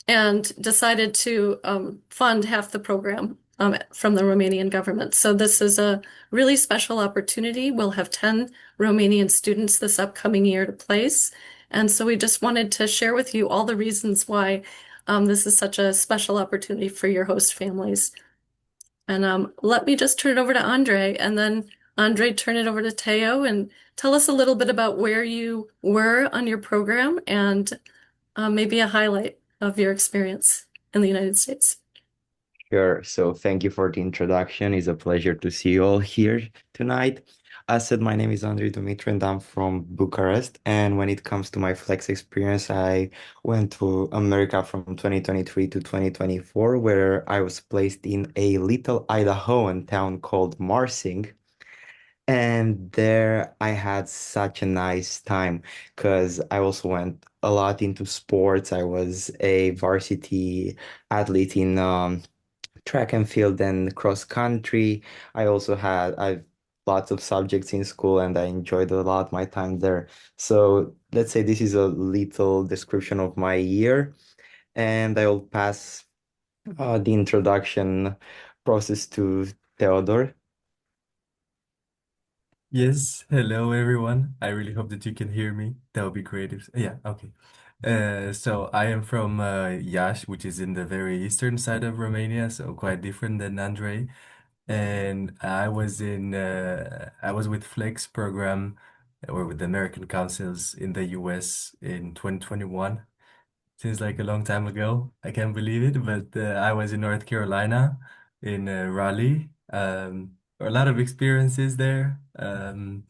and decided to fund half the program from the Romanian government. So this is a really special opportunity. We'll have 10 Romanian students this upcoming year to place. And so we just wanted to share with you all the reasons why this is such a special opportunity for your host families. And let me just turn it over to Andre, and then Andre, turn it over to Teo, and tell us a little bit about where you were on your program and maybe a highlight of your experience in the United States. Sure. So thank you for the introduction. It's a pleasure to see you all here tonight. As said, my name is Andrei Dumitru and I'm from Bucharest. And when it comes to my flex experience, I went to America from 2023 to 2024, where I was placed in a little Idahoan town called Marsing. And there I had such a nice time because I also went a lot into sports. I was a varsity athlete in track and field and cross country. I've lots of subjects in school and I enjoyed a lot my time there. So let's say this is a little description of my year, and I will pass the introduction process to Theodore. Yes, hello everyone. I really hope that you can hear me. That would be great. Yeah, okay. So I am from Iași, which is in the very eastern side of Romania, so quite different than Andrei. And I was with Flex program or with the American Councils in the US in 2021. Seems like a long time ago. I can't believe it, but I was in North Carolina in Raleigh. A lot of experiences there. But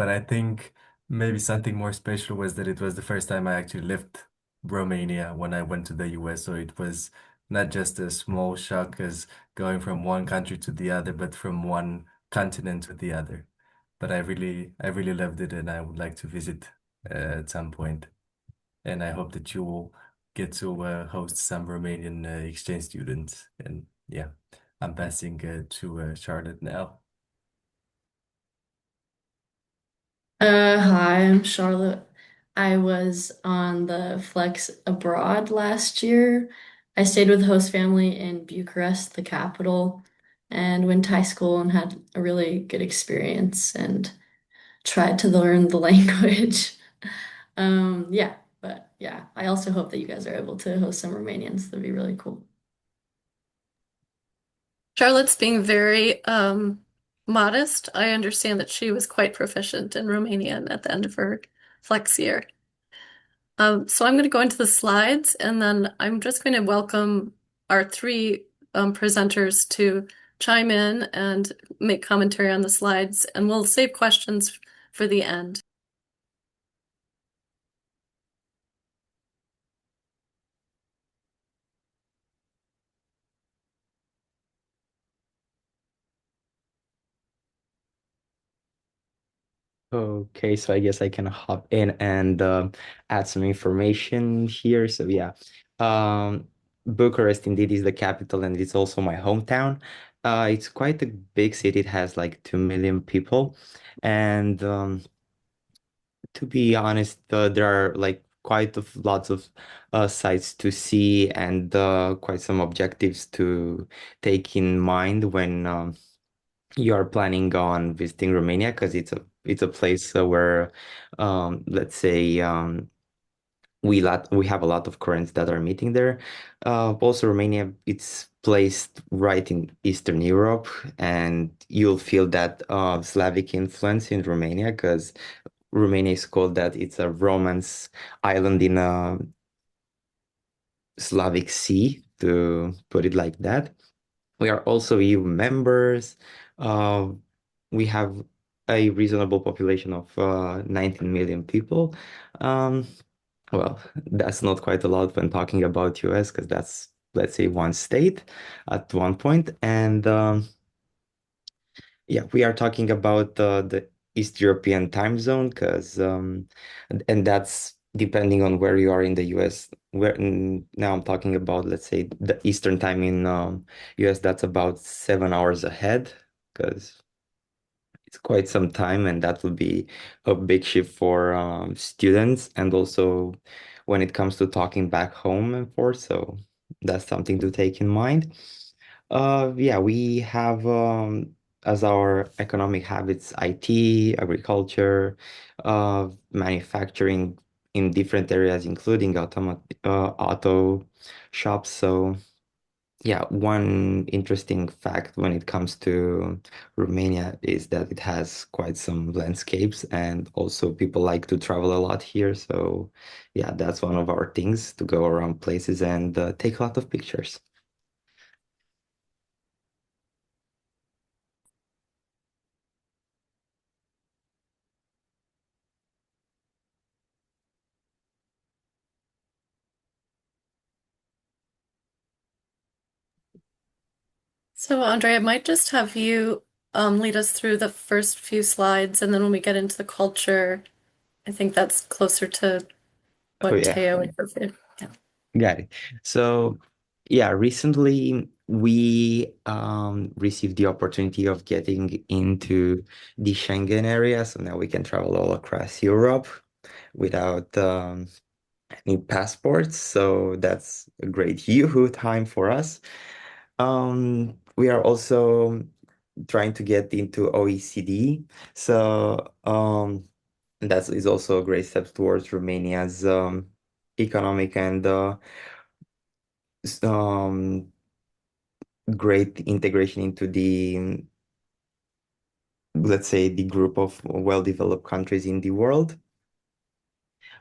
I think maybe something more special was that it was the first time I actually left Romania when I went to the US. So it was not just a small shock as going from one country to the other, but from one continent to the other. But I really loved it, and I would like to visit at some point. And I hope that you will get to host some Romanian exchange students. And yeah, I'm passing to Charlotte now. Hi, I'm Charlotte. I was on the Flex abroad last year. I stayed with the host family in Bucharest, the capital, and went to high school and had a really good experience and tried to learn the language. Yeah, but yeah, I also hope that you guys are able to host some Romanians. That'd be really cool. Charlotte's being very modest. I understand that she was quite proficient in Romanian at the end of her flex year. So I'm going to go into the slides, and then I'm just going to welcome our three presenters to chime in and make commentary on the slides, and we'll save questions for the end. Okay, so I guess I can hop in and add some information here. So yeah, um, Bucharest indeed is the capital and it's also my hometown. It's quite a big city. It has like 2 million people. And to be honest, there are like lots of sites to see and quite some objectives to take in mind when you are planning on visiting Romania because it's a place where let's say we have a lot of currents that are meeting there. Also, Romania it's placed right in Eastern Europe, and you'll feel that Slavic influence in Romania because Romania is called that it's a Romance island in a Slavic sea, to put it like that. We are also EU members. Uh, we have a reasonable population of 19 million people. Um, well, that's not quite a lot when talking about US because that's, let's say, one state at one point. And yeah, we are talking about the East European time zone because and that's depending on where you are in the US. Now I'm talking about, let's say, the Eastern time in US, that's about 7 hours ahead because it's quite some time, and that will be a big shift for students, and also when it comes to talking back home and forth. So that's something to take in mind. Yeah, we have as our economic habits IT, agriculture, manufacturing in different areas, including auto shops. So yeah, one interesting fact when it comes to Romania is that it has quite some landscapes, and also people like to travel a lot here. So yeah, that's one of our things, to go around places and take a lot of pictures. So, Andre, I might just have you lead us through the first few slides, and then when we get into the culture, I think that's closer to Oh what yeah. Teo and Perfect. Yeah. Got it. So, yeah, recently we received the opportunity of getting into the Schengen area. So now we can travel all across Europe without any passports. So that's a great yoo-hoo time for us. We are also trying to get into OECD. So that is also a great step towards Romania's economic and um, great integration into the, let's say, the group of well-developed countries in the world.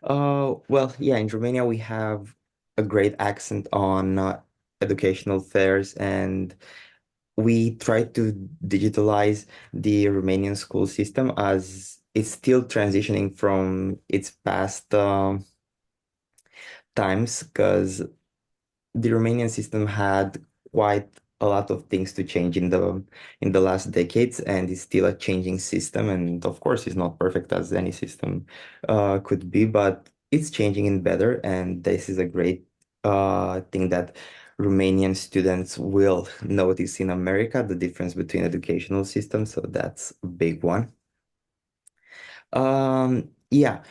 Well, yeah, in Romania we have a great accent on educational fairs, and we try to digitalize the Romanian school system as it's still transitioning from its past times, because the Romanian system had quite a lot of things to change in the last decades, and it's still a changing system. And of course, it's not perfect as any system could be, but it's changing in better. And this is a great thing that Romanian students will notice in America, the difference between educational systems. So that's a big one. Yeah,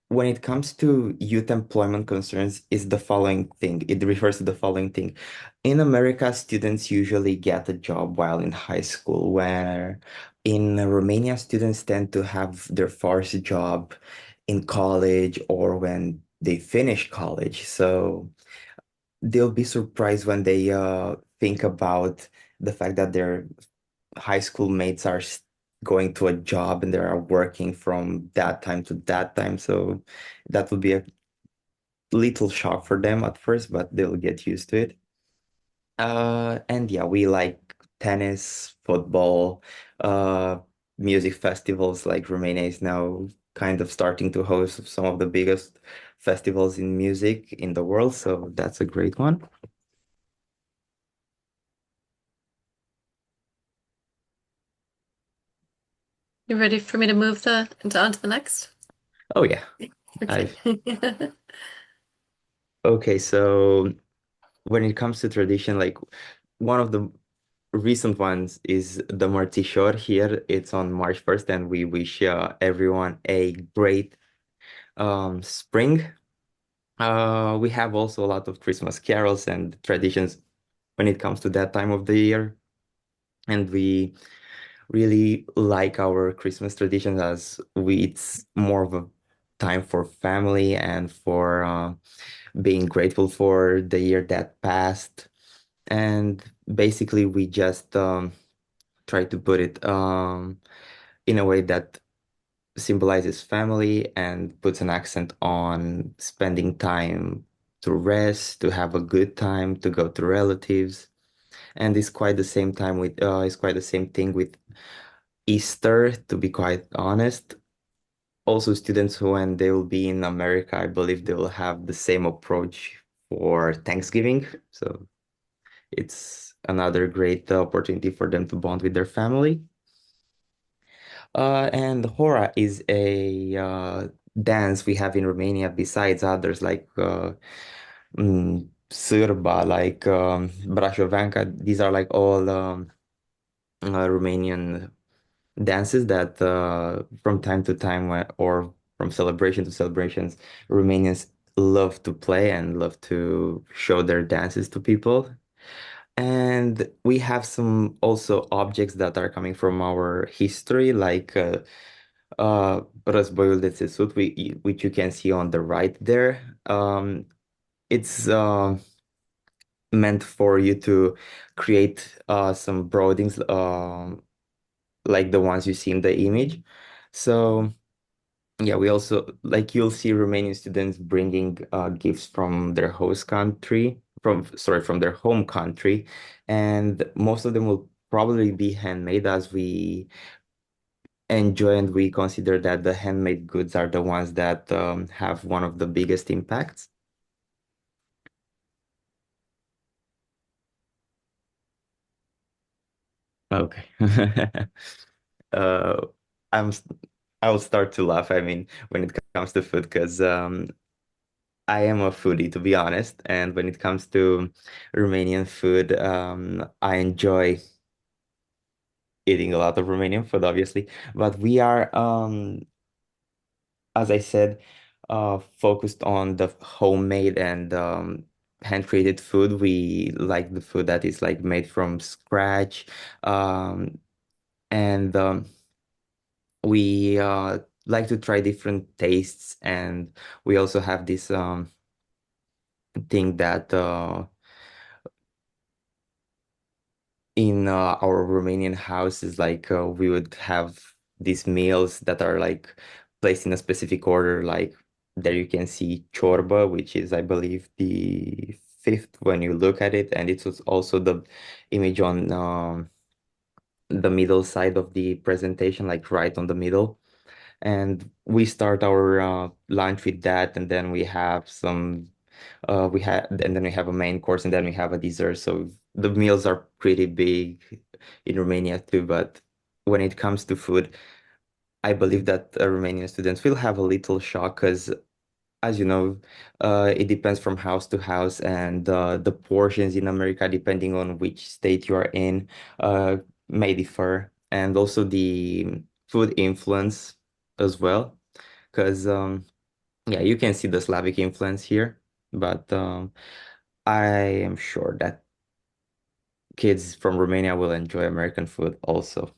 when it comes to youth employment concerns, is the following thing. It refers to the following thing. In America, students usually get a job while in high school, where in Romania, students tend to have their first job in college or when they finish college. So they'll be surprised when they think about the fact that their high school mates are going to a job and they are working from that time to that time. So that will be a little shock for them at first, but they'll get used to it. And yeah, we like tennis, football, uh, music festivals. Like Romania is now kind of starting to host some of the biggest festivals in music in the world. So that's a great one. You ready for me to move on to the next? Oh yeah. Okay. I okay, so when it comes to tradition, like one of the recent ones is the Martișor here. It's on March 1st, and we wish everyone a great spring. We have also a lot of Christmas carols and traditions when it comes to that time of the year. And we really like our Christmas traditions, as it's more of a time for family and for being grateful for the year that passed. And basically, we just try to put it in a way that symbolizes family and puts an accent on spending time to rest, to have a good time, to go to relatives. And it's quite the same time with it's quite the same thing with Easter, to be quite honest. Also, students who, when they will be in America, I believe they will have the same approach for Thanksgiving. So it's another great opportunity for them to bond with their family. And Hora is a dance we have in Romania besides others like Sârba, like Brașoveanca. These are like all Romanian dances that from time to time or from celebration to celebrations, Romanians love to play and love to show their dances to people. And we have some also objects that are coming from our history, like Războiul de Țesut, which you can see on the right there. It's meant for you to create some broodings, like the ones you see in the image. So yeah, we also like you'll see Romanian students bringing gifts from their host country, from their home country, and most of them will probably be handmade as we enjoy and we consider that the handmade goods are the ones that have one of the biggest impacts. Okay. Uh, I'm s- I'll start to laugh. I mean, when it comes to food, because I am a foodie, to be honest. And when it comes to Romanian food, I enjoy eating a lot of Romanian food, obviously. But we are, as I said, focused on the homemade and hand-created food. We like the food that is like made from scratch. And we like to try different tastes. And we also have this thing that in our Romanian houses, like we would have these meals that are like placed in a specific order. Like there you can see chorba, which is, I believe, the fifth when you look at it, and it was also the image on the middle side of the presentation, like right on the middle. And we start our lunch with that, and then we have and then we have a main course, and then we have a dessert. So the meals are pretty big in Romania too. But when it comes to food, I believe that Romanian students will have a little shock because, as you know, it depends from house to house, and the portions in America, depending on which state you are in, uh, may differ, and also the food influence as well. Because yeah, you can see the Slavic influence here, but I am sure that kids from Romania will enjoy American food also.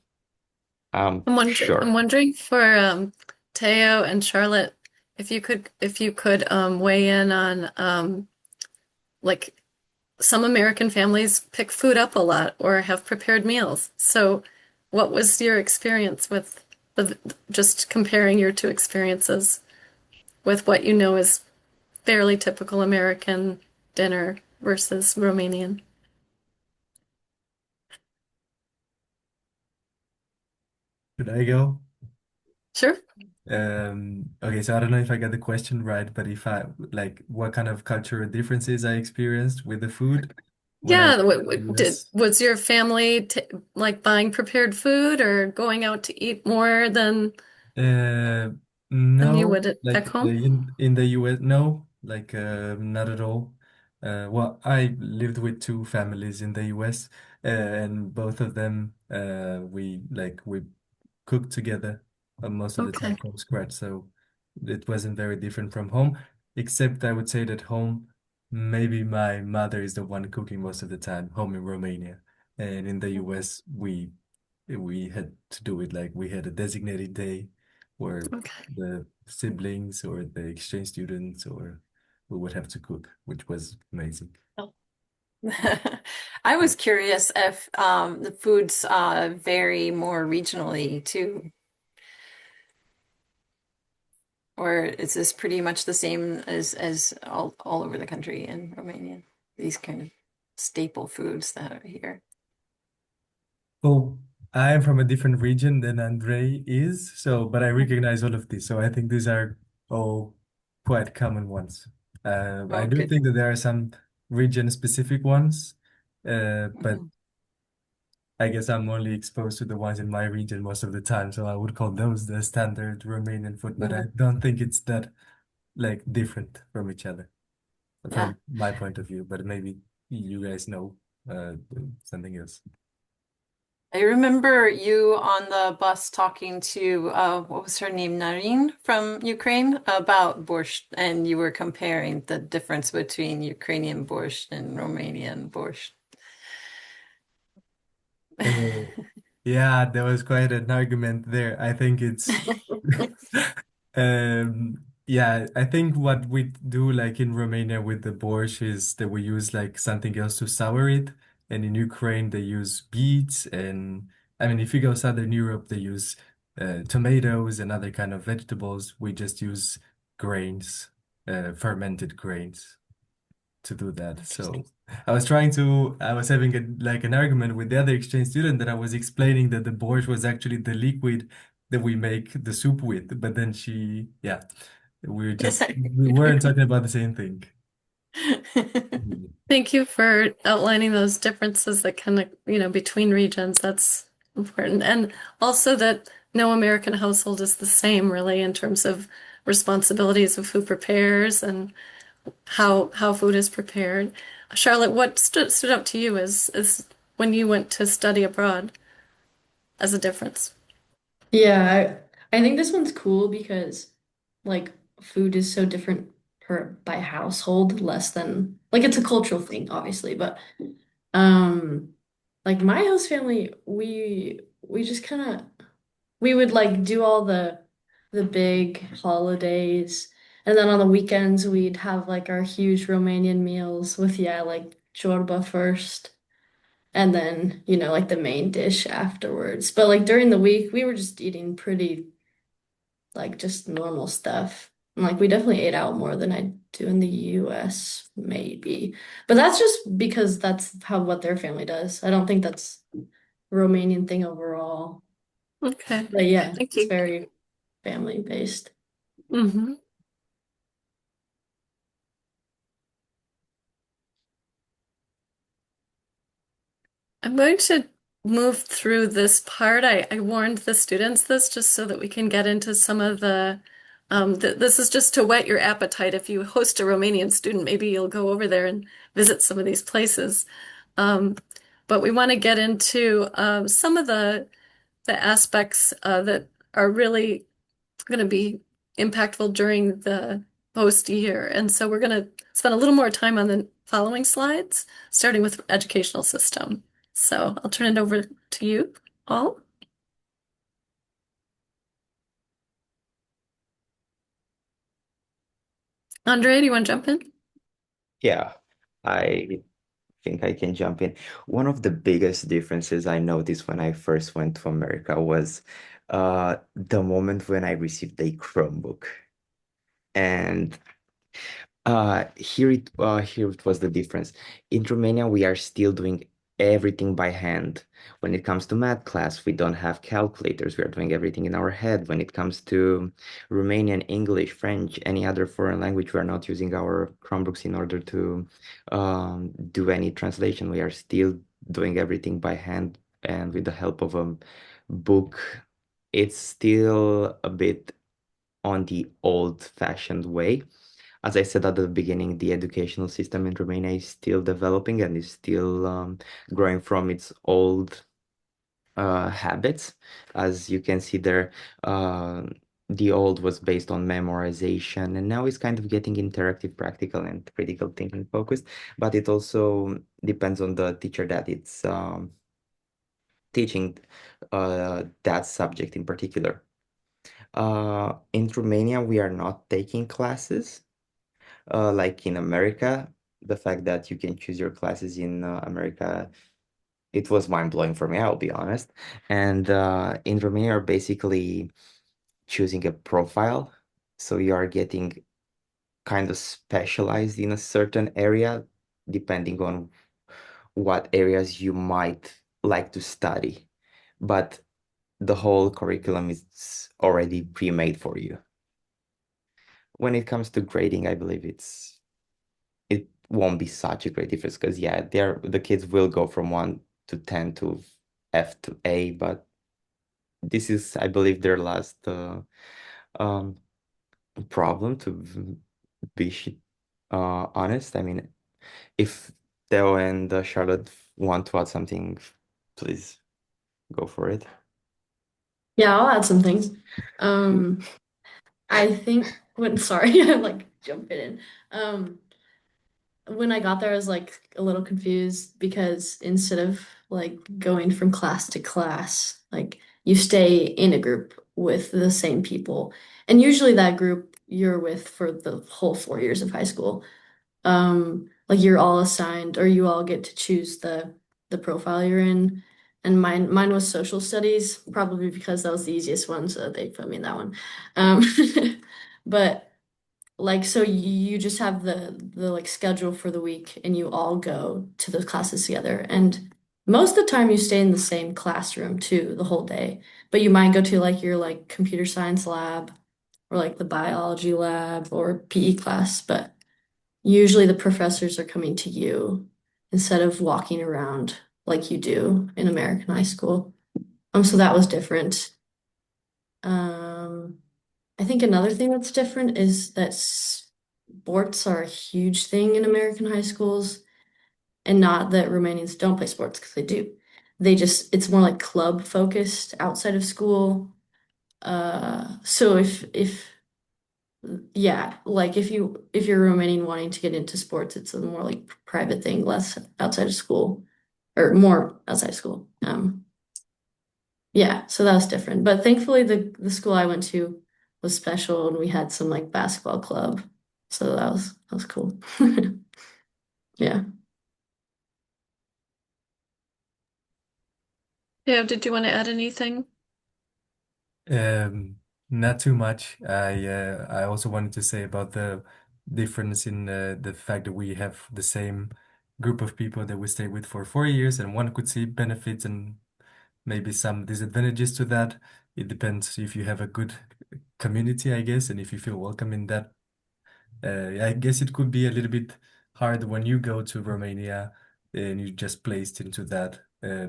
I'm I'm sure. wondering for Teo and Charlotte if you could weigh in on like some American families pick food up a lot or have prepared meals. So what was your experience with just comparing your two experiences with what you know is fairly typical American dinner versus Romanian? Should I go? Sure. Okay, so I don't know if I got the question right, but if I like what kind of cultural differences I experienced with the food when I was Yeah, in the did US. was your family t like buying prepared food or going out to eat more Uh, than you no, would back like home? in the US, no, like not at all. Well, I lived with two families in the US, and both of them we cooked together most of the time Okay. from scratch, so it wasn't very different from home. Except I would say that home, maybe my mother is the one cooking most of the time, home in Romania, and in the US we had to do it like we had a designated day where Okay. the siblings or the exchange students or we would have to cook, which was amazing. I Yeah. was curious if the foods vary more regionally too, or is this pretty much the same as all over the country in Romania? These kind of staple foods that are here. Well, I'm from a different region than Andre is, so but I recognize all of these. So I think these are all quite common ones. I Oh, do good. think that there are some region-specific ones, but Mhm. I guess I'm only exposed to the ones in my region most of the time, so I would call those the standard Romanian food, but I Yeah, don't think it's that like different from each other yeah. from my point of view, but maybe you guys know uh, something else. I remember you on the bus talking to what was her name, Narine from Ukraine about borscht, and you were comparing the difference between Ukrainian borscht and Romanian borscht. Uh, yeah, there was quite an argument there. I think it's yeah, I think what we do like in Romania with the borscht is that we use like something else to sour it. And in Ukraine they use beets, and I mean if you go Southern Europe they use tomatoes and other kind of vegetables. We just use grains, fermented grains to do that. So Interesting. I was having like an argument with the other exchange student that I was explaining that the borscht was actually the liquid that we make the soup with. But then yeah, we weren't talking about the same thing. Mhm. Thank you for outlining those differences that kind of, between regions. That's important. And also that no American household is the same, really, in terms of responsibilities of who prepares and how food is prepared. Charlotte, what stood out to you as when you went to study abroad as a difference? Yeah, I think this one's cool because like food is so different per by household, less than like it's a cultural thing, obviously, but um like my host family, we just kind of we would like do all the big holidays, and then on the weekends we'd have like our huge Romanian meals with yeah, like chorba first. And then, like the main dish afterwards. But like during the week, we were just eating pretty like just normal stuff. And like we definitely ate out more than I do in the US, maybe. But that's just because that's how what their family does. I don't think that's a Romanian thing overall. Okay, But yeah, thank it's you. very family based. hmm I'm going to move through this part. I warned the students this just so that we can get into some of this is just to whet your appetite. If you host a Romanian student, maybe you'll go over there and visit some of these places. Um, but we want to get into some of the aspects that are really going to be impactful during the host year. And so we're going to spend a little more time on the following slides, starting with educational system. So I'll turn it over to you all. Andre, do you want to jump in? Yeah, I think I can jump in. One of the biggest differences I noticed when I first went to America was the moment when I received a Chromebook. And here it was the difference. In Romania, we are still doing everything by hand. When it comes to math class, we don't have calculators. We are doing everything in our head. When it comes to Romanian, English, French, any other foreign language, we are not using our Chromebooks in order to do any translation. We are still doing everything by hand and with the help of a book. It's still a bit on the old-fashioned way. As I said at the beginning, the educational system in Romania is still developing and is still growing from its old habits. As you can see there, uh, the old was based on memorization, and now it's kind of getting interactive, practical, and critical thinking focused. But it also depends on the teacher that it's teaching that subject in particular. In Romania, we are not taking classes. Like in America, the fact that you can choose your classes in America, it was mind-blowing for me, I'll be honest. And in Romania, you're basically choosing a profile. So you are getting kind of specialized in a certain area, depending on what areas you might like to study. But the whole curriculum is already pre-made for you. When it comes to grading, I believe it won't be such a great difference because yeah, the kids will go from 1 to 10 to F to A, but this is, I believe, their last um problem to be honest. I mean, if Theo and Charlotte want to add something, please go for it. Yeah, I'll add some things. Um, I think when sorry, I'm like jumping in. Um, when I got there, I was like a little confused because instead of like going from class to class, like you stay in a group with the same people. And usually that group you're with for the whole 4 years of high school. Like you're all assigned or you all get to choose the profile you're in. And mine was social studies, probably because that was the easiest one, so they put me in that one. Um, but like so you just have the like schedule for the week and you all go to those classes together. And most of the time you stay in the same classroom too the whole day. But you might go to like your like computer science lab or like the biology lab or PE class, but usually the professors are coming to you instead of walking around like you do in American high school. So that was different. Um, I think another thing that's different is that sports are a huge thing in American high schools, and not that Romanians don't play sports because they do. It's more like club focused outside of school. So if yeah, like if you're Romanian wanting to get into sports, it's a more like private thing, less outside of school or more outside of school. Yeah, so that was different. But thankfully the school I went to was special and we had some like basketball club. So that was cool. Yeah. Yeah, did you want to add anything? Um, Not too much. I also wanted to say about the difference in the fact that we have the same group of people that we stay with for 4 years, and one could see benefits and maybe some disadvantages to that. It depends if you have a good community, I guess, and if you feel welcome in that. I guess it could be a little bit hard when you go to Romania and you just placed into that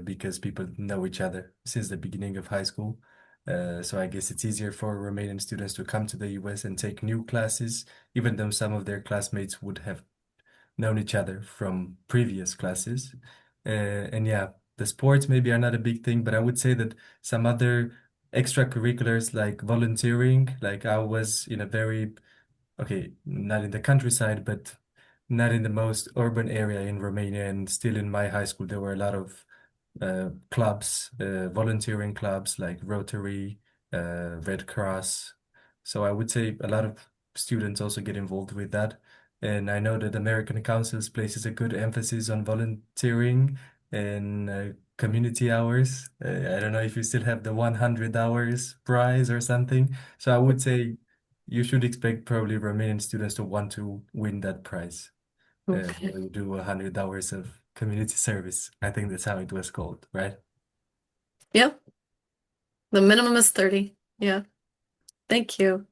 because people know each other since the beginning of high school. So I guess it's easier for Romanian students to come to the US and take new classes, even though some of their classmates would have known each other from previous classes. And yeah, the sports maybe are not a big thing, but I would say that some other extracurriculars like volunteering, like I was in a very okay, not in the countryside, but not in the most urban area in Romania. And still in my high school, there were a lot of clubs, volunteering clubs like Rotary, Red Cross. So I would say a lot of students also get involved with that. And I know that American Councils places a good emphasis on volunteering and community hours. I don't know if you still have the 100 hours prize or something. So I would say you should expect probably Romanian students to want to win that prize. Okay. Where you do 100 hours of community service. I think that's how it was called, right? Yep. The minimum is 30. Yeah. Thank you.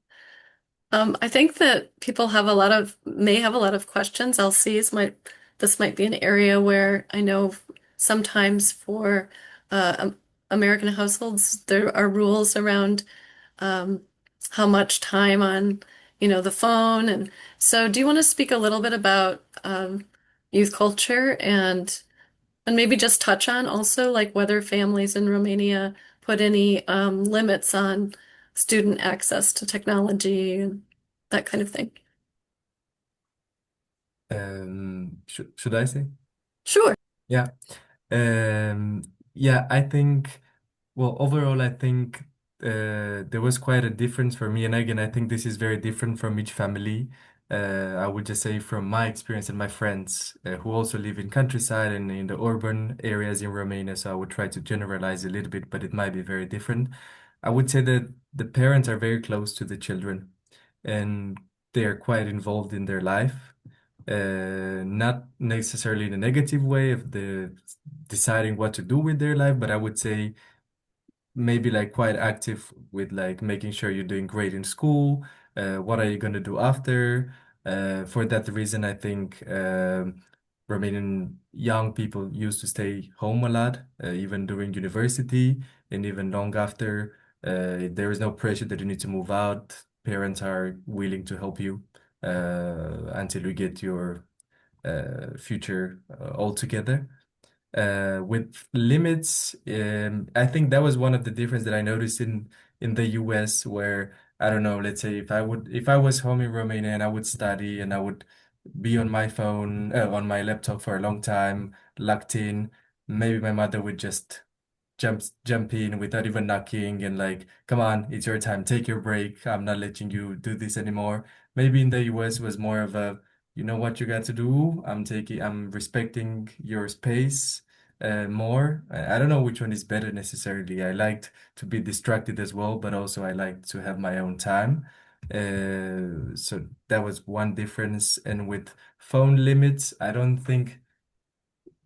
I think that people may have a lot of questions. This might be an area where I know sometimes for American households, there are rules around um, how much time on, the phone. And so do you want to speak a little bit about youth culture and maybe just touch on also like whether families in Romania put any limits on student access to technology and that kind of thing. Should I say? Sure. Yeah. Um, yeah, I think, well, overall, I think there was quite a difference for me. And again, I think this is very different from each family. I would just say from my experience and my friends who also live in countryside and in the urban areas in Romania. So I would try to generalize a little bit, but it might be very different. I would say that the parents are very close to the children and they are quite involved in their life. Not necessarily in a negative way of the deciding what to do with their life, but I would say maybe like quite active with like making sure you're doing great in school. What are you going to do after? For that reason, I think Romanian young people used to stay home a lot, even during university and even long after. There is no pressure that you need to move out. Parents are willing to help you until you get your future all together. With limits, I think that was one of the difference that I noticed in the US, where I don't know, let's say if I was home in Romania and I would study and I would be on my phone, on my laptop for a long time, locked in, maybe my mother would just jump in without even knocking and like, come on, it's your time, take your break. I'm not letting you do this anymore. Maybe in the US was more of a, you know what you got to do. I'm respecting your space more. I don't know which one is better necessarily. I liked to be distracted as well, but also I like to have my own time. So that was one difference. And with phone limits, I don't think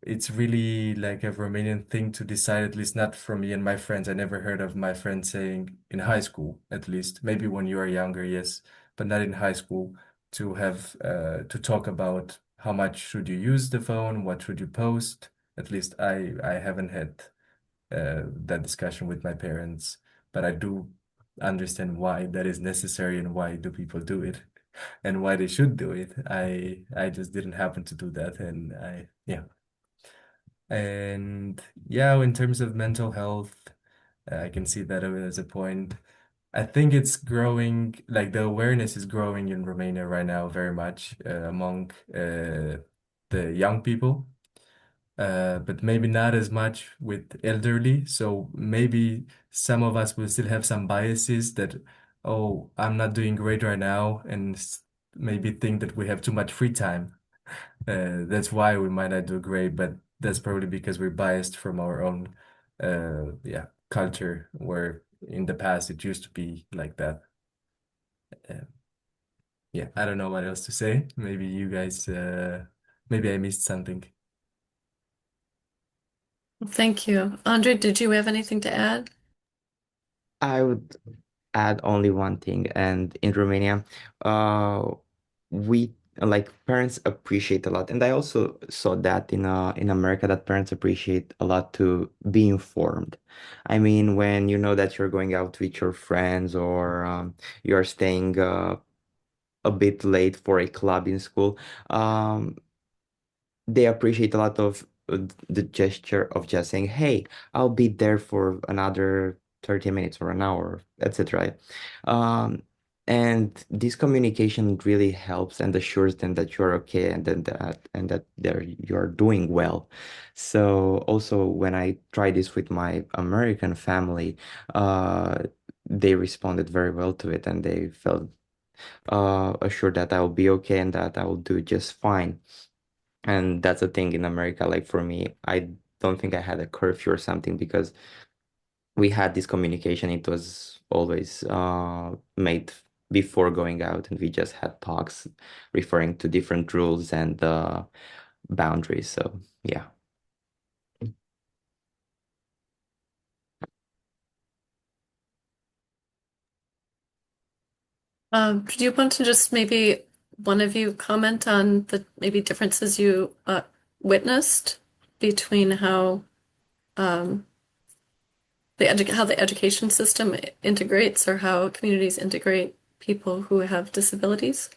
it's really like a Romanian thing to decide, at least not for me and my friends. I never heard of my friends saying in high school, at least, maybe when you are younger, yes, but not in high school, to have to talk about how much should you use the phone, what should you post. At least I haven't had that discussion with my parents, but I do understand why that is necessary and why do people do it and why they should do it. I just didn't happen to do that, and I yeah. And yeah, in terms of mental health, I can see that as a point. I think it's growing, like the awareness is growing in Romania right now very much among the young people, but maybe not as much with elderly. So maybe some of us will still have some biases that, oh, I'm not doing great right now, and maybe think that we have too much free time. That's why we might not do great, but that's probably because we're biased from our own, yeah, culture, where in the past it used to be like that. Uh, yeah, I don't know what else to say. Maybe you guys, maybe I missed something. Thank you. Andre, did you have anything to add? I would add only one thing, and in Romania, uh, we like parents appreciate a lot, and I also saw that in America that parents appreciate a lot to be informed. I mean, when you know that you're going out with your friends or you're staying a bit late for a club in school, um, they appreciate a lot of the gesture of just saying, "Hey, I'll be there for another 30 minutes or an hour," etc. Um, and this communication really helps and assures them that you're okay and that you're doing well. So also when I tried this with my American family, uh, they responded very well to it and they felt assured that I will be okay and that I will do just fine. And that's a thing in America. Like for me, I don't think I had a curfew or something because we had this communication. It was always made before going out, and we just had talks referring to different rules and boundaries. So yeah. Do you want to just maybe one of you comment on the maybe differences you witnessed between how um, how the education system integrates or how communities integrate people who have disabilities?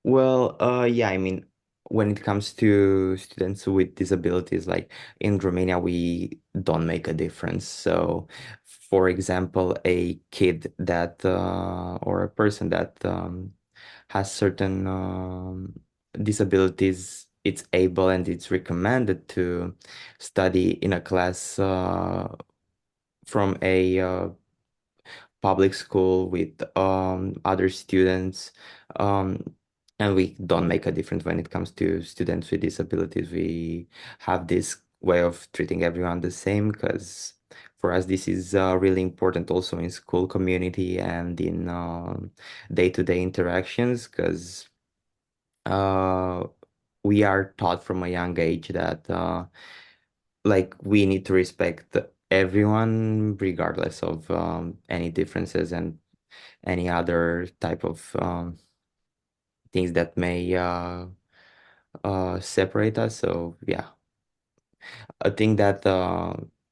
Well, yeah, I mean, when it comes to students with disabilities, like in Romania, we don't make a difference. So, for example, a kid that or a person that has certain disabilities, it's able and it's recommended to study in a class from a public school with other students. Um, and we don't make a difference when it comes to students with disabilities. We have this way of treating everyone the same because for us this is really important also in school community and in day-to-day interactions because uh, we are taught from a young age that like we need to respect everyone regardless of any differences and any other type of things that may separate us. So yeah, a thing that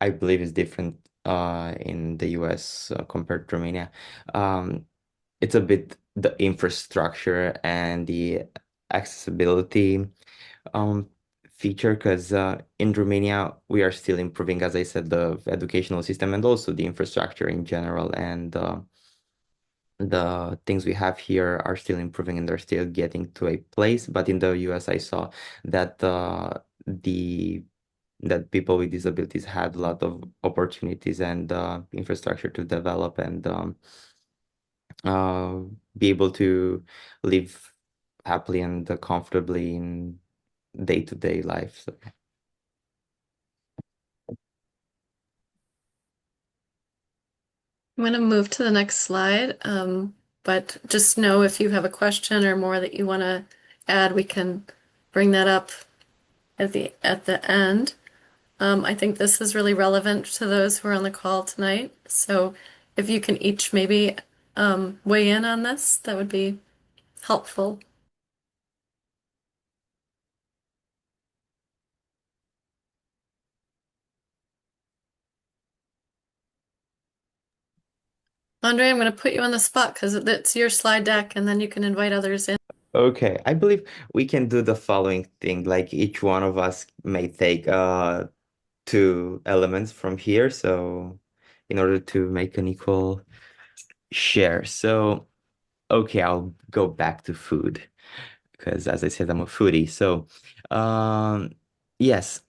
I believe is different in the US compared to Romania. Um, it's a bit the infrastructure and the accessibility um, feature, because in Romania we are still improving, as I said, the educational system and also the infrastructure in general, and the things we have here are still improving and they're still getting to a place. But in the US, I saw that the that people with disabilities had a lot of opportunities and infrastructure to develop and uh, be able to live happily and comfortably in day-to-day life. So, I'm going to move to the next slide, but just know if you have a question or more that you want to add, we can bring that up at the end. I think this is really relevant to those who are on the call tonight. So if you can each maybe weigh in on this, that would be helpful. Andre, I'm going to put you on the spot because it's your slide deck, and then you can invite others in. okay, I believe we can do the following thing. Like each one of us may take two elements from here, so in order to make an equal share. So, okay, I'll go back to food because, as I said, I'm a foodie. So, um, yes,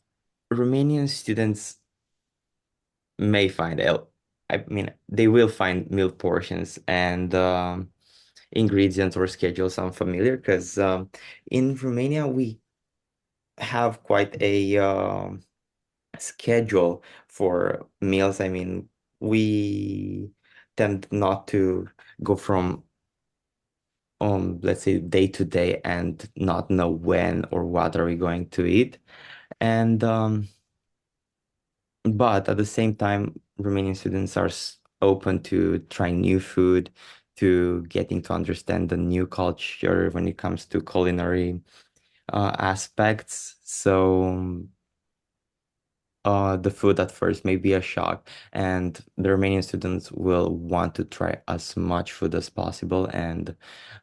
Romanian students may find I mean, they will find meal portions and ingredients or schedules unfamiliar because in Romania we have quite a schedule for meals. I mean, we tend not to go from let's say day to day and not know when or what are we going to eat. And but at the same time, Romanian students are open to trying new food, to getting to understand the new culture when it comes to culinary aspects. So the food at first may be a shock, and the Romanian students will want to try as much food as possible. And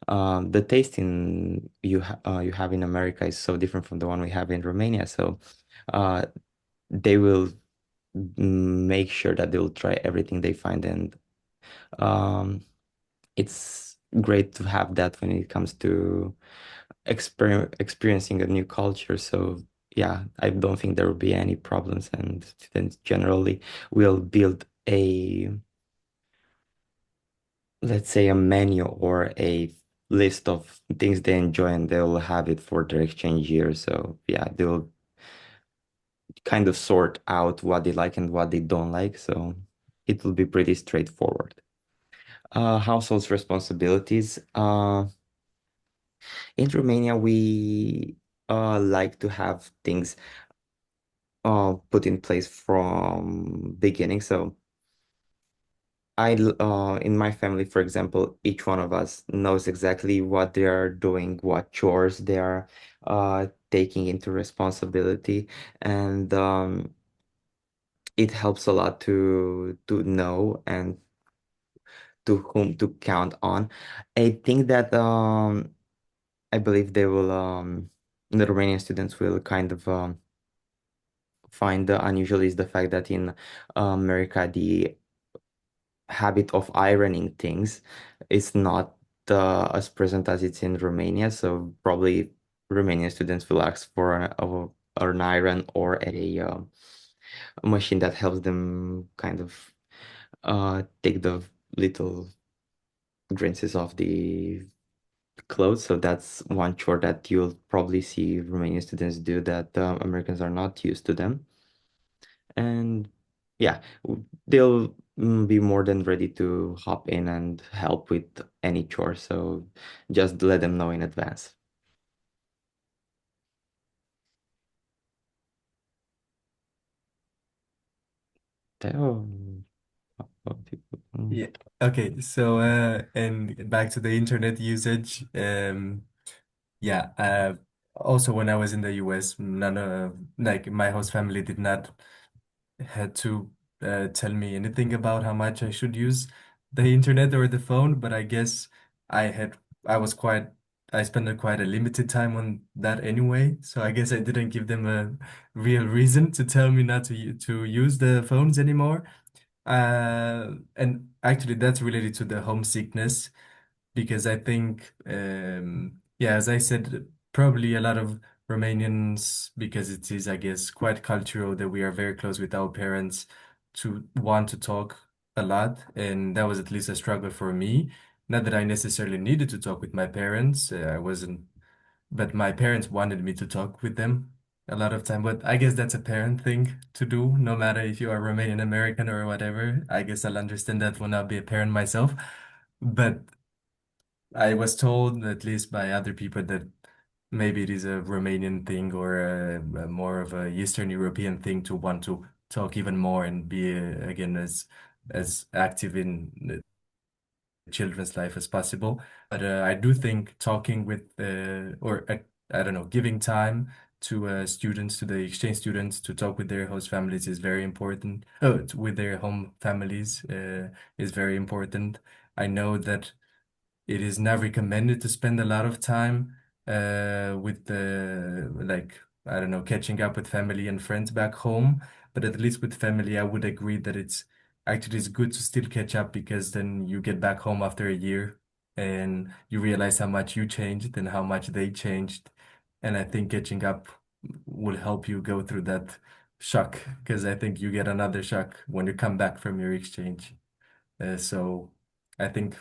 the tasting you have in America is so different from the one we have in Romania. So uh, they will make sure that they will try everything they find, and um, it's great to have that when it comes to experiencing a new culture. So yeah, I don't think there will be any problems, and students generally will build a, let's say, a menu or a list of things they enjoy, and they'll have it for their exchange year. So yeah, they'll kind of sort out what they like and what they don't like. So it will be pretty straightforward. Household's responsibilities. In Romania, we like to have things put in place from beginning. So in my family, for example, each one of us knows exactly what they are doing, what chores they are taking into responsibility, and it helps a lot to know and to whom to count on. I think that I believe they will the Romanian students will kind of find unusual is the fact that in America the habit of ironing things is not as present as it's in Romania. So probably Romanian students will ask for an iron or a machine that helps them kind of take the little rinses off the clothes. So that's one chore that you'll probably see Romanian students do that Americans are not used to them. And yeah, they'll be more than ready to hop in and help with any chore. So just let them know in advance. Oh, Yeah. Okay. So, and back to the internet usage. Yeah. Also, when I was in the US, none of like my host family did not had to tell me anything about how much I should use the internet or the phone. But I guess I had I was quite I spent quite a limited time on that anyway, so I guess I didn't give them a real reason to tell me not to use the phones anymore. And actually, that's related to the homesickness because I think, yeah, as I said, probably a lot of Romanians, because it is, I guess, quite cultural that we are very close with our parents to want to talk a lot. And that was at least a struggle for me. Not that I necessarily needed to talk with my parents, I wasn't, but my parents wanted me to talk with them a lot of time. But I guess that's a parent thing to do, no matter if you are Romanian American or whatever. I guess I'll understand that when I'll be a parent myself. But I was told, at least by other people, that maybe it is a Romanian thing or a more of a Eastern European thing to want to talk even more and be again as active in the children's life as possible. But I do think talking with or I don't know, giving time to students, to the exchange students, to talk with their host families is very important. Oh, with their home families is very important. I know that it is not recommended to spend a lot of time with the like I don't know, catching up with family and friends back home. But at least with family, I would agree that it's good to still catch up because then you get back home after a year and you realize how much you changed and how much they changed. And I think catching up will help you go through that shock because I think you get another shock when you come back from your exchange. So I think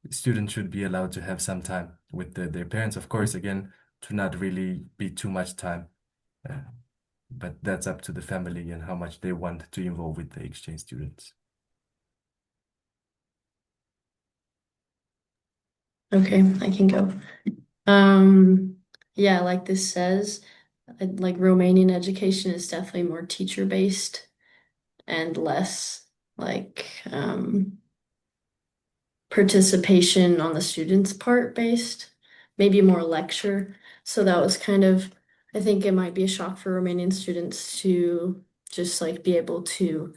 students should be allowed to have some time with their parents, of course, again, to not really be too much time. Uh, but that's up to the family and how much they want to involve with the exchange students. Okay, I can go. Um, yeah, like this says, like Romanian education is definitely more teacher based and less like participation on the students' part based, maybe more lecture. So that was kind of, I think it might be a shock for Romanian students to just like be able to,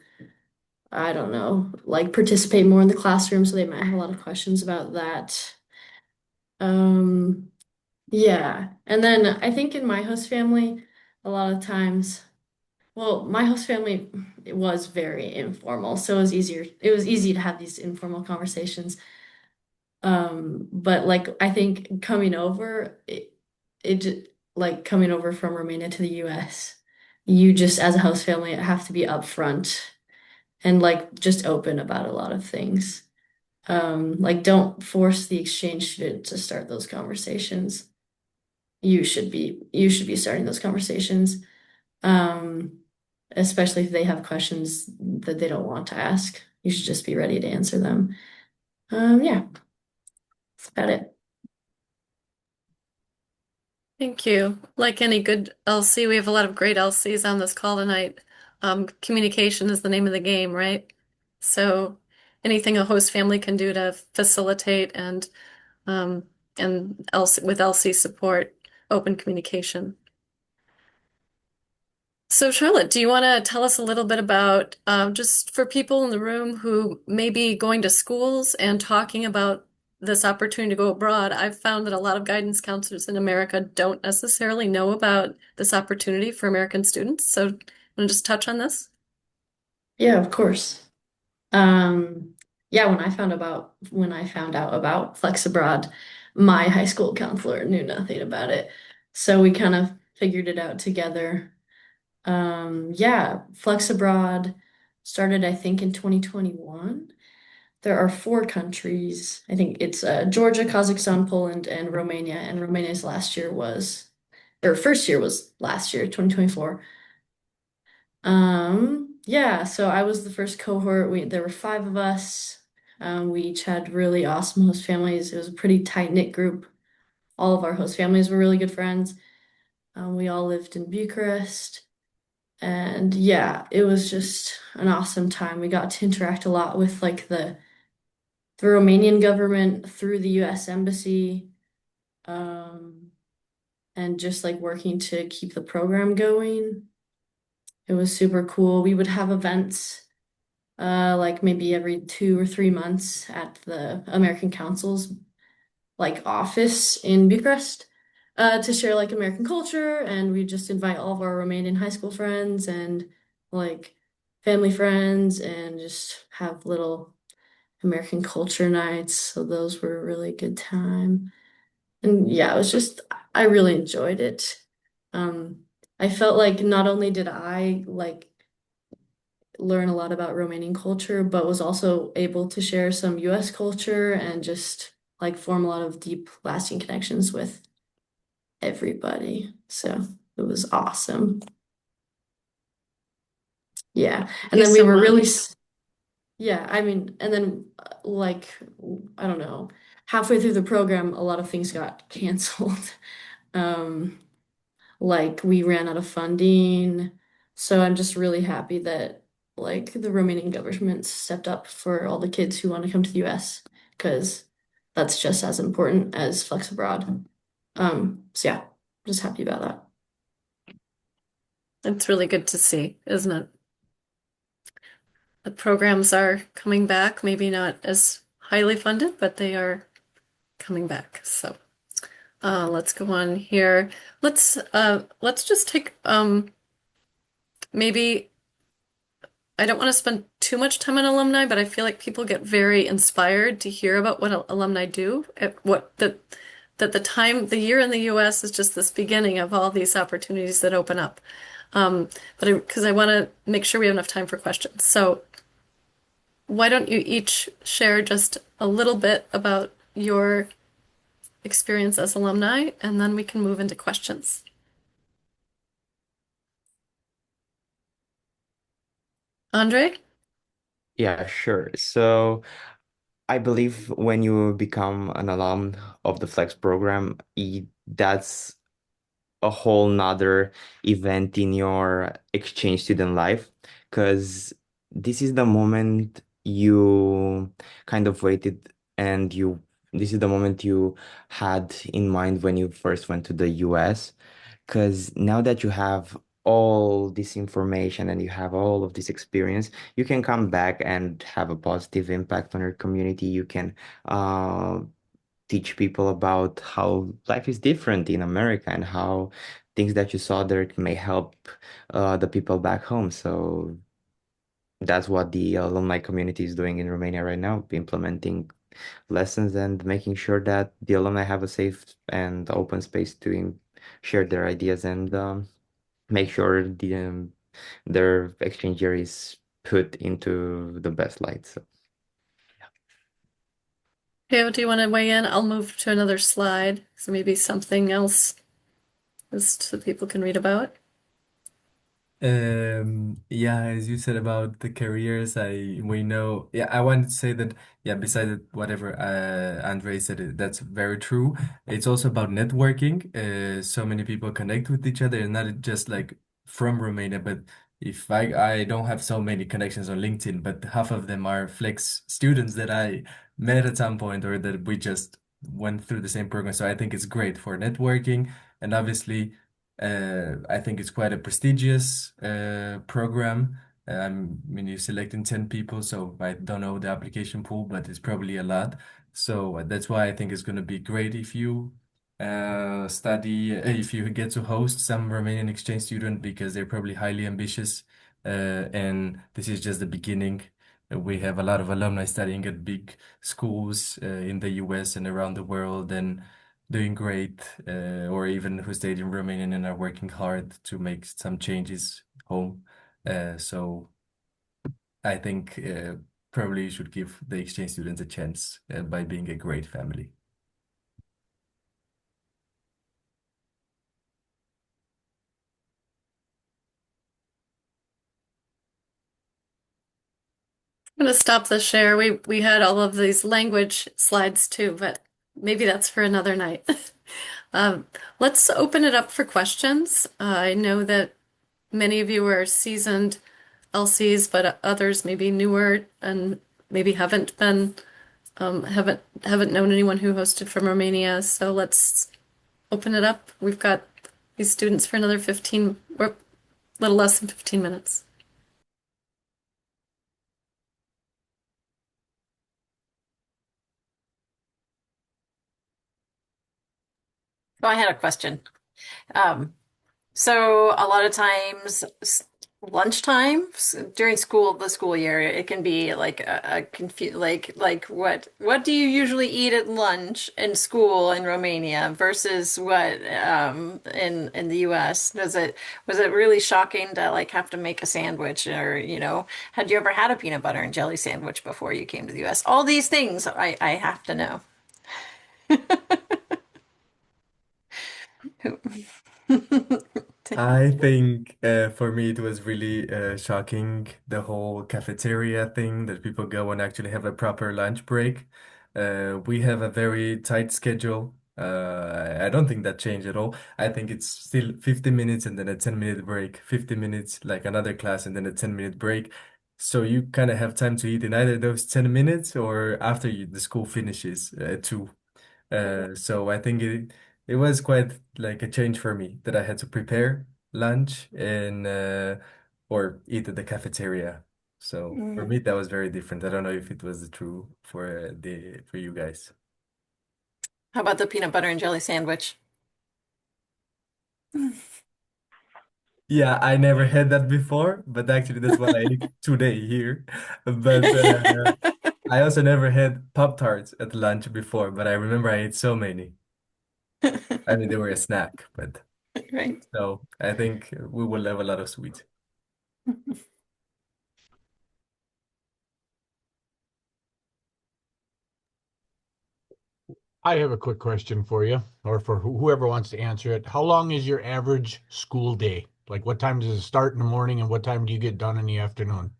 I don't know, like participate more in the classroom. So they might have a lot of questions about that. Um, yeah. And then I think in my host family, a lot of times, well, my host family, it was very informal, so it was easy to have these informal conversations. But like I think coming over, like coming over from Romania to the US, you just as a host family have to be upfront and like just open about a lot of things. Like don't force the exchange student to start those conversations. You should be starting those conversations. Um, Especially if they have questions that they don't want to ask. You should just be ready to answer them. Yeah, that's about it. Thank you. Like any good LC, we have a lot of great LCs on this call tonight. Communication is the name of the game, right? So anything a host family can do to facilitate um, and LC, with LC support, open communication. So Charlotte, do you want to tell us a little bit about just for people in the room who may be going to schools and talking about this opportunity to go abroad? I've found that a lot of guidance counselors in America don't necessarily know about this opportunity for American students. So, want to just touch on this? Yeah, of course. Yeah, when I found out about Flex Abroad, my high school counselor knew nothing about it. So we kind of figured it out together. Yeah, Flex Abroad started, I think, in 2021. There are four countries. I think it's Georgia, Kazakhstan, Poland, and Romania. And Romania's first year was last year, 2024. Yeah, so I was the first cohort. There were five of us. We each had really awesome host families. It was a pretty tight-knit group. All of our host families were really good friends. We all lived in Bucharest. And yeah, it was just an awesome time. We got to interact a lot with like the Romanian government through the US Embassy, um, and just like working to keep the program going. It was super cool. We would have events like maybe every 2 or 3 months at the American councils. like office in Bucharest to share like American culture, and we just invite all of our Romanian high school friends and like family friends and just have little American culture nights. So those were a really good time. And yeah, it was just I really enjoyed it. Um, I felt like not only did I like learn a lot about Romanian culture, but was also able to share some US culture and just like form a lot of deep, lasting connections with everybody. So it was awesome. Yeah. Thank And you then we so were really, much. yeah, I mean, and then like, I don't know, halfway through the program, a lot of things got canceled. Um, like we ran out of funding. So I'm just really happy that like the Romanian government stepped up for all the kids who want to come to the US because that's just as important as Flex Abroad. So yeah, just happy about that. It's really good to see, isn't it? The programs are coming back, maybe not as highly funded, but they are coming back. So let's go on here. Let's just take maybe I don't want to spend too much time on alumni, but I feel like people get very inspired to hear about what alumni do, what that the year in the US is just this beginning of all these opportunities that open up. But because I want to make sure we have enough time for questions. So why don't you each share just a little bit about your experience as alumni, and then we can move into questions. Andre? Yeah, sure. So I believe when you become an alum of the Flex program, that's a whole nother event in your exchange student life, because this is the moment you kind of waited, and this is the moment you had in mind when you first went to the US. Because now that you have all this information and you have all of this experience, you can come back and have a positive impact on your community. You can uh, teach people about how life is different in America and how things that you saw there may help the people back home. So that's what the alumni community is doing in Romania right now, implementing lessons and making sure that the alumni have a safe and open space to share their ideas and make sure their exchange year is put into the best light. So. Teo, do you want to weigh in? I'll move to another slide, so maybe something else so people can read about. Yeah, as you said about the careers, we know. Yeah, I wanted to say that. Yeah, besides whatever Andre said, that's very true. It's also about networking. So many people connect with each other, and not just like from Romania, but if I don't have so many connections on LinkedIn, but half of them are Flex students that I met at some point or that we just went through the same program. So I think it's great for networking, and obviously. I think it's quite a prestigious program. I mean, you're selecting 10 people, so I don't know the application pool, but it's probably a lot. So that's why I think it's going to be great if you if you get to host some Romanian exchange student because they're probably highly ambitious. And this is just the beginning. We have a lot of alumni studying at big schools in the US and around the world, and doing great, or even who stayed in Romania and are working hard to make some changes home. So I think probably you should give the exchange students a chance by being a great family. I'm going to stop the share. We had all of these language slides too, but maybe that's for another night. Um, let's open it up for questions. I know that many of you are seasoned LCs, but others maybe newer and maybe haven't known anyone who hosted from Romania. So let's open it up. We've got these students for another 15 or a little less than 15 minutes. Oh, I had a question. Um, so a lot of times lunchtime during the school year, it can be like a confu like what do you usually eat at lunch in school in Romania versus what in the US? Was it really shocking to like have to make a sandwich or had you ever had a peanut butter and jelly sandwich before you came to the US? All these things I have to know. I think for me it was really shocking, the whole cafeteria thing that people go and actually have a proper lunch break. We have a very tight schedule. I don't think that changed at all. I think it's still 50 minutes and then a 10-minute break, 50 minutes like another class and then a 10-minute break. So you kind of have time to eat in either those 10 minutes or after the school finishes too. So I think it was quite like a change for me that I had to prepare lunch and or eat at the cafeteria. So for Mm. me that was very different. I don't know if it was true for the for you guys. How about the peanut butter and jelly sandwich? Yeah, I never had that before, but actually that's what I ate today here. But I also never had Pop-Tarts at lunch before, but I remember I ate so many. I mean, they were a snack, but Right. so I think we will have a lot of sweets. I have a quick question for you, or for whoever wants to answer it. How long is your average school day? Like, what time does it start in the morning, and what time do you get done in the afternoon?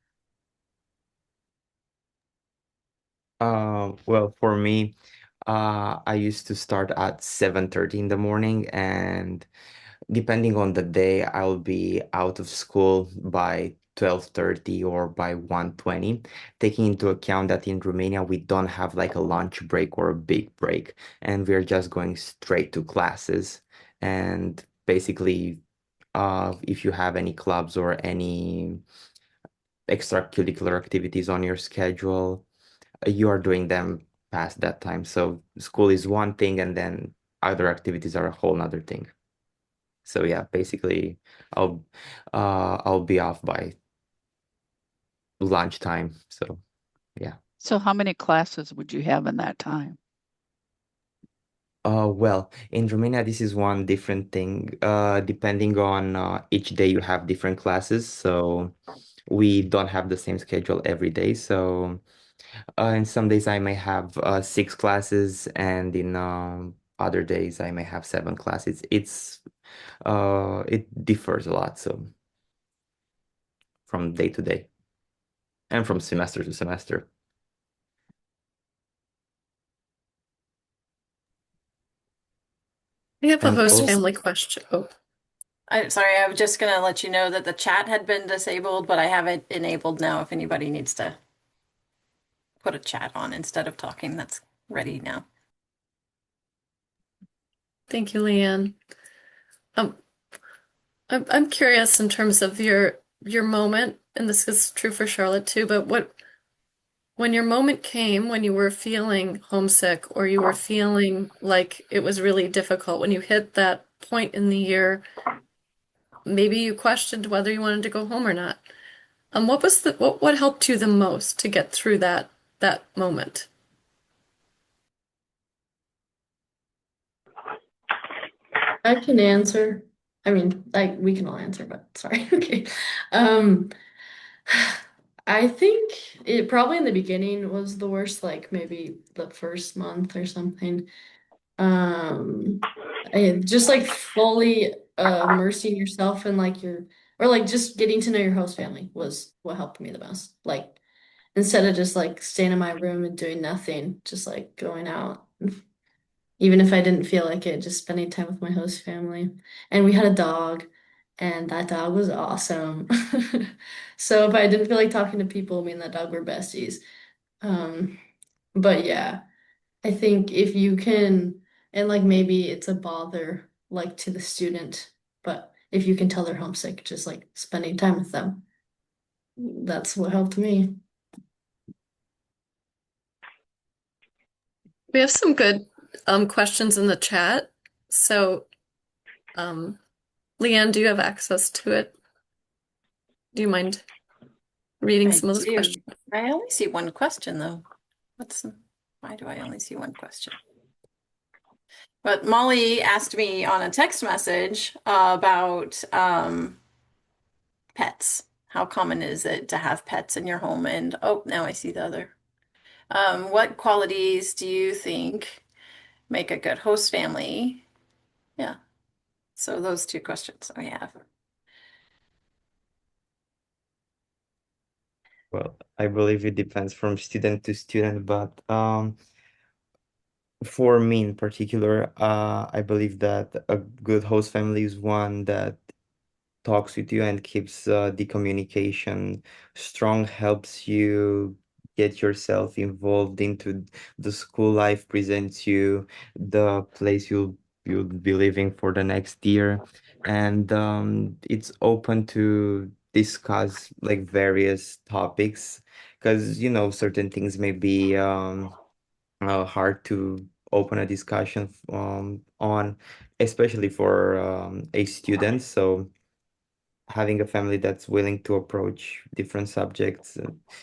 Well, for me, I used to start at 7:30 in the morning, and depending on the day, I'll be out of school by 12:30 or by 1:20, taking into account that in Romania we don't have like a lunch break or a big break, and we're just going straight to classes. And basically, if you have any clubs or any extracurricular activities on your schedule, you are doing them past that time. So school is one thing, and then other activities are a whole nother thing. So yeah, basically, I'll I'll be off by lunchtime. So yeah. So how many classes would you have in that time? Well, in Romania, this is one different thing. Depending on each day, you have different classes. So we don't have the same schedule every day. So in some days, I may have six classes, and in other days, I may have seven classes. It differs a lot. So from day to day and from semester to semester. We have a And host also, family question. Oh, Sorry, I was just gonna let you know that the chat had been disabled, but I have it enabled now if anybody needs to put a chat on instead of talking. That's ready now. thank you, Leanne. Um, I'm curious in terms of your moment, and this is true for Charlotte too, but when your moment came when you were feeling homesick or you were feeling like it was really difficult, when you hit that point in the year, maybe you questioned whether you wanted to go home or not. What helped you the most to get through that moment? I can answer. I mean, like we can all answer, but sorry. Okay. Um, I think it probably in the beginning was the worst, like maybe the first month or something. Just like fully immersing yourself in like your or like just getting to know your host family was what helped me the most. Like instead of just like staying in my room and doing nothing, just like going out. Even if I didn't feel like it, just spending time with my host family. And we had a dog, and that dog was awesome. So if I didn't feel like talking to people, me and that dog were besties. Um, but yeah, I think if you can, and like maybe it's a bother like to the student, but if you can tell they're homesick, just like spending time with them, that's what helped me. We have some good questions in the chat. So, Leanne, do you have access to it? Do you mind reading I some of those do. questions? I only see one question though. Why do I only see one question? But Molly asked me on a text message about pets. How common is it to have pets in your home? And oh, now I see the other. What qualities do you think make a good host family? Yeah. So those two questions I have. Well, I believe it depends from student to student, but for me in particular, I believe that a good host family is one that talks with you and keeps the communication strong, helps you get yourself involved into the school life, presents you the place you'll be living for the next year, and it's open to discuss like various topics because certain things may be hard to open a discussion on, especially for a student. So having a family that's willing to approach different subjects,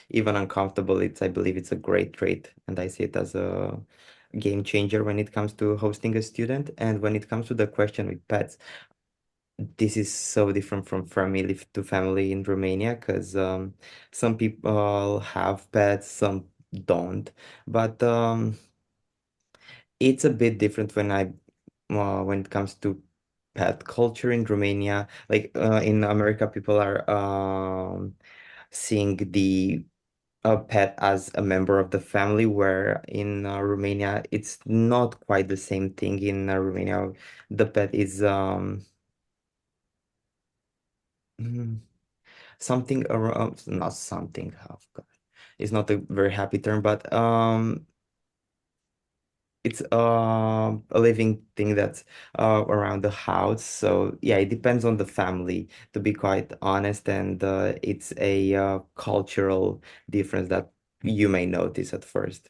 even uncomfortable, I believe it's a great trait, and I see it as a game changer when it comes to hosting a student. And when it comes to the question with pets, this is so different from family to family in Romania because some people have pets, some don't. But it's a bit different when it comes to pet culture in Romania. Like in America, people are seeing the a pet as a member of the family, where in Romania it's not quite the same thing. In Romania, the pet is mm, something around, not something. Oh, God. It's not a very happy term, but it's a living thing that's around the house. So yeah, it depends on the family, to be quite honest, and it's a cultural difference that you may notice at first.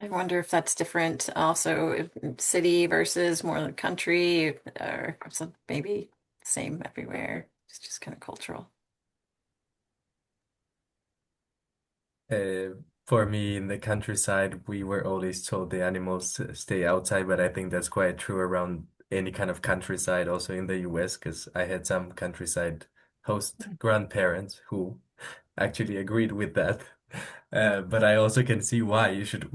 I wonder if that's different also city versus more like country or some maybe same everywhere. It's just kind of cultural. Uh, for me, in the countryside, we were always told the animals to stay outside, but I think that's quite true around any kind of countryside, also in the US, because I had some countryside host grandparents who actually agreed with that. But I also can see why you should,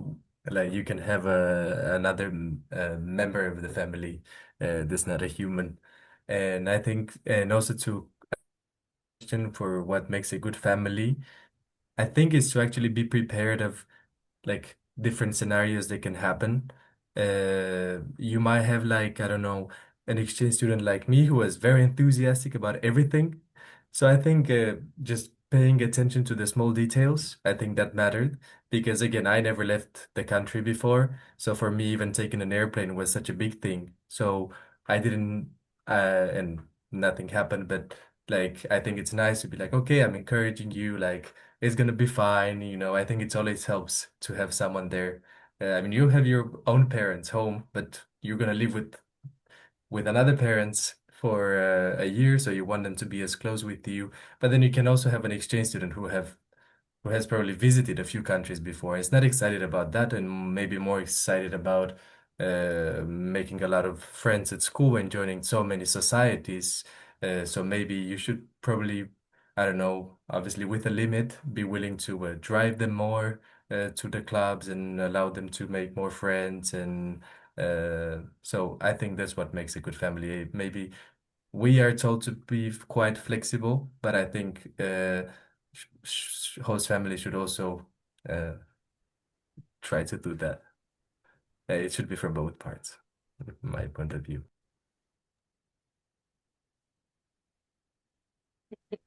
like, you can have another member of the family that's not a human. And I think, and also to question for what makes a good family. I think is to actually be prepared of like different scenarios that can happen. You might have like, I don't know, an exchange student like me who was very enthusiastic about everything. So I think just paying attention to the small details, I think that mattered because again, I never left the country before. So for me, even taking an airplane was such a big thing. So I didn't, and nothing happened, but like I think it's nice to be like, okay, I'm encouraging you, like it's gonna be fine. I think it always helps to have someone there. I mean, you have your own parents home, but you're gonna live with another parents for a year, so you want them to be as close with you. But then you can also have an exchange student who has probably visited a few countries before. Is not excited about that, and maybe more excited about making a lot of friends at school and joining so many societies. So maybe you should probably, I don't know, obviously with a limit, be willing to drive them more to the clubs and allow them to make more friends. And so I think that's what makes a good family. Maybe we are told to be quite flexible, but I think host family should also uh, try to do that. It should be for both parts, my point of view.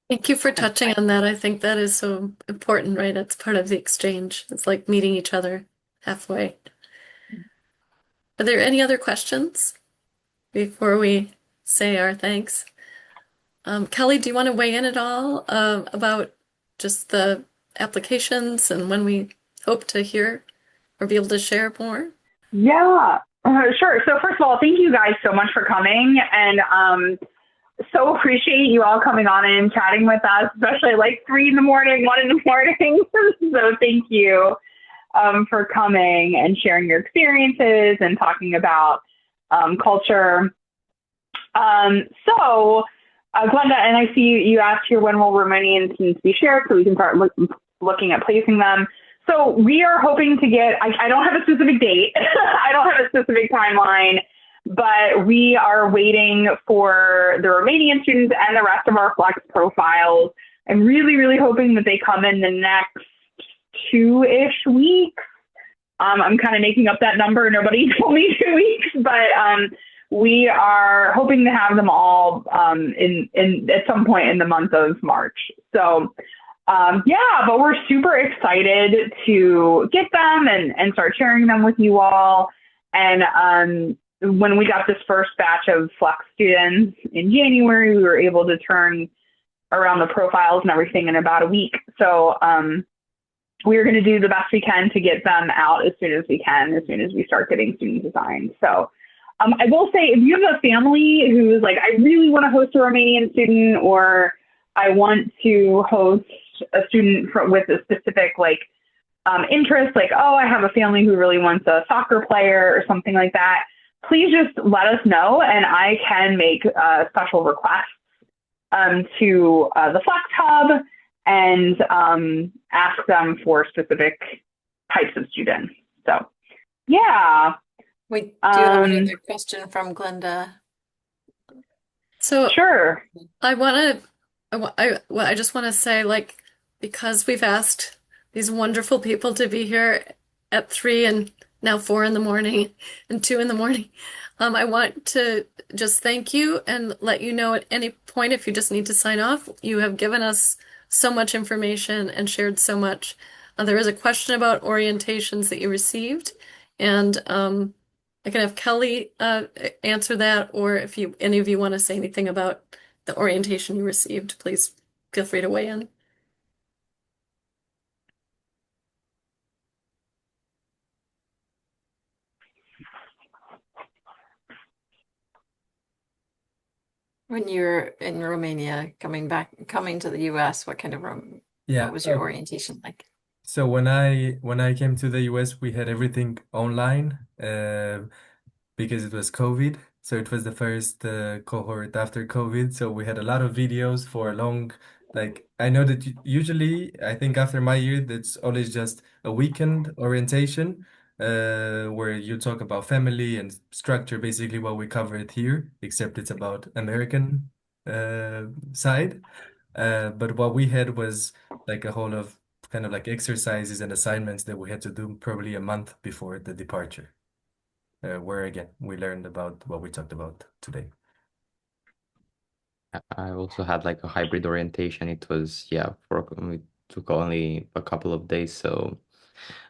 Thank you for touching on that. I think that is so important, right? It's part of the exchange. It's like meeting each other halfway. Are there any other questions before we say our thanks? Kelly, do you want to weigh in at all about just the applications and when we hope to hear or be able to share more? Yeah, sure. So first of all, thank you guys so much for coming, and so appreciate you all coming on and chatting with us, especially at like 3 in the morning, 1 in the morning. So thank you for coming and sharing your experiences and talking about culture. Glenda, and I see you asked here, when will Romanian students be shared so we can start looking at placing them. So we are hoping to get, I don't have a specific date, I don't have a specific timeline, but we are waiting for the Romanian students and the rest of our Flex profiles. I'm really, really hoping that they come in the next 2-ish weeks. I'm kind of making up that number. Nobody told me 2 weeks, but we are hoping to have them all in at some point in the month of March. So yeah, but we're super excited to get them and start sharing them with you all. And when we got this first batch of Flex students in January, we were able to turn around the profiles and everything in about a week. So we're going to do the best we can to get them out as soon as we can, as soon as we start getting students assigned. So I will say, if you have a family who's like, I really want to host a Romanian student, or I want to host a student with a specific interest, like, oh, I have a family who really wants a soccer player or something like that, please just let us know, and I can make special requests to the Flex Hub and ask them for specific types of students. So, yeah. We do have another question from Glenda. So sure. I just want to say, like, because we've asked these wonderful people to be here at 3 and now 4 in the morning and 2 in the morning, I want to just thank you and let you know at any point, if you just need to sign off, you have given us so much information and shared so much. There is a question about orientations that you received, and I can have Kelly answer that, or if any of you want to say anything about the orientation you received, please feel free to weigh in. When you're in Romania, coming to the US, what was your orientation like? So when I came to the US, we had everything online because it was COVID. So it was the first cohort after COVID. So we had a lot of videos for a long, I know that usually, I think after my year, that's always just a weekend orientation where you talk about family and structure, basically what we covered here, except it's about American side. But what we had was like a whole of kind of like exercises and assignments that we had to do probably a month before the departure, where again we learned about what we talked about today. I also had like a hybrid orientation. It was, yeah, it took only a couple of days, so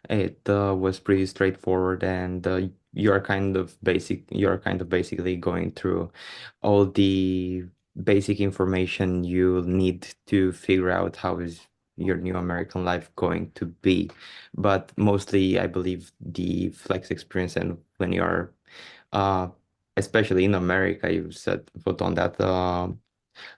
it was pretty straightforward, and you're kind of basically going through all the basic information you need to figure out how is your new American life going to be. But mostly, I believe the flex experience, and when you're especially in America, you set foot on that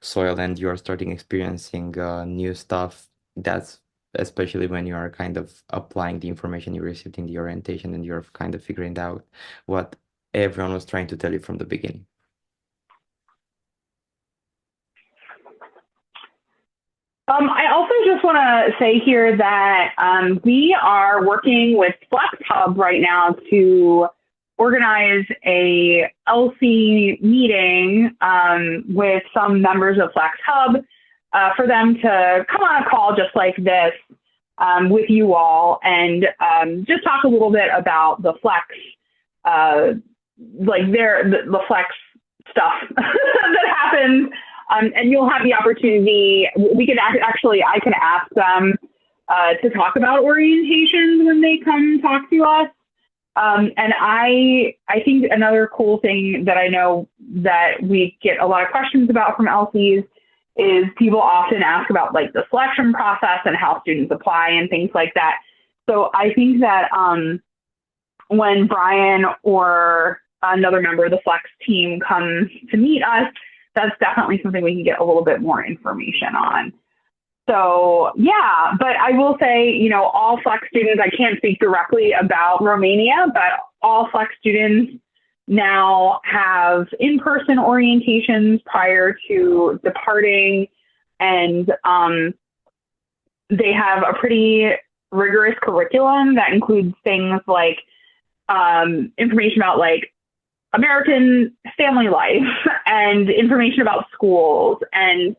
soil and you're starting experiencing new stuff. That's especially when you are kind of applying the information you received in the orientation and you're kind of figuring out what everyone was trying to tell you from the beginning. I also just want to say here that we are working with Flex Hub right now to organize a LC meeting with some members of Flex Hub for them to come on a call just like this with you all and just talk a little bit about the Flex, the Flex stuff that happens. And you'll have the opportunity, I can ask them to talk about orientations when they come talk to us. And I think another cool thing that I know that we get a lot of questions about from LCs is people often ask about like the selection process and how students apply and things like that. So I think that when Brian or another member of the Flex team comes to meet us, that's definitely something we can get a little bit more information on. So yeah, but I will say, you know, all Flex students, I can't speak directly about Romania, but all Flex students now have in-person orientations prior to departing, and they have a pretty rigorous curriculum that includes things like information about like American family life and information about schools and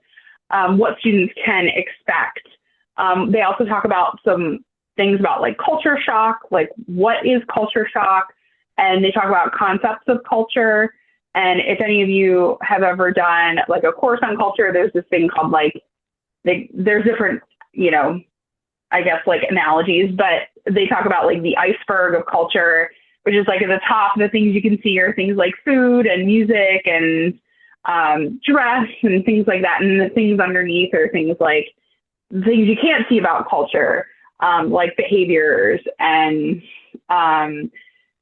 what students can expect. They also talk about some things about like culture shock, like what is culture shock, and they talk about concepts of culture. And if any of you have ever done like a course on culture, there's this thing called like, there's different, you know, I guess like analogies, but they talk about like the iceberg of culture, which is like at the top, the things you can see are things like food and music and dress and things like that. And the things underneath are things like things you can't see about culture, like behaviors and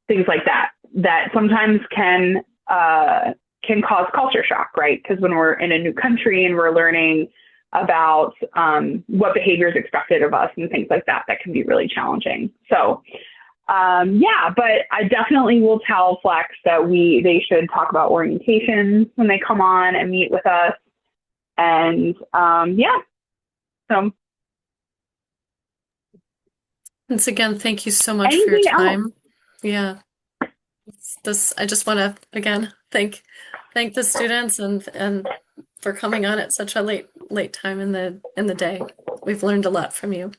things like that, that sometimes can cause culture shock, right? Because when we're in a new country and we're learning about what behavior is expected of us and things like that, that can be really challenging. So yeah, but I definitely will tell Flex that they should talk about orientation when they come on and meet with us. And yeah, so. Once again, thank you so much for your time. Yeah. I just want to again thank the students and for coming on at such a late time in the day. We've learned a lot from you.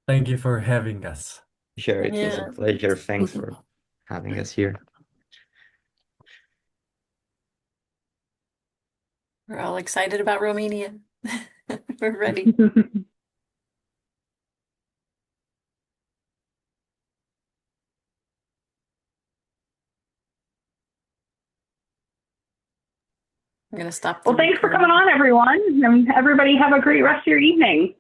Thank you for having us. Sure, it was a pleasure. Thanks for having us here. We're all excited about Romania. We're ready. I'm going to stop. Well, thanks for coming on, everyone. And everybody have a great rest of your evening.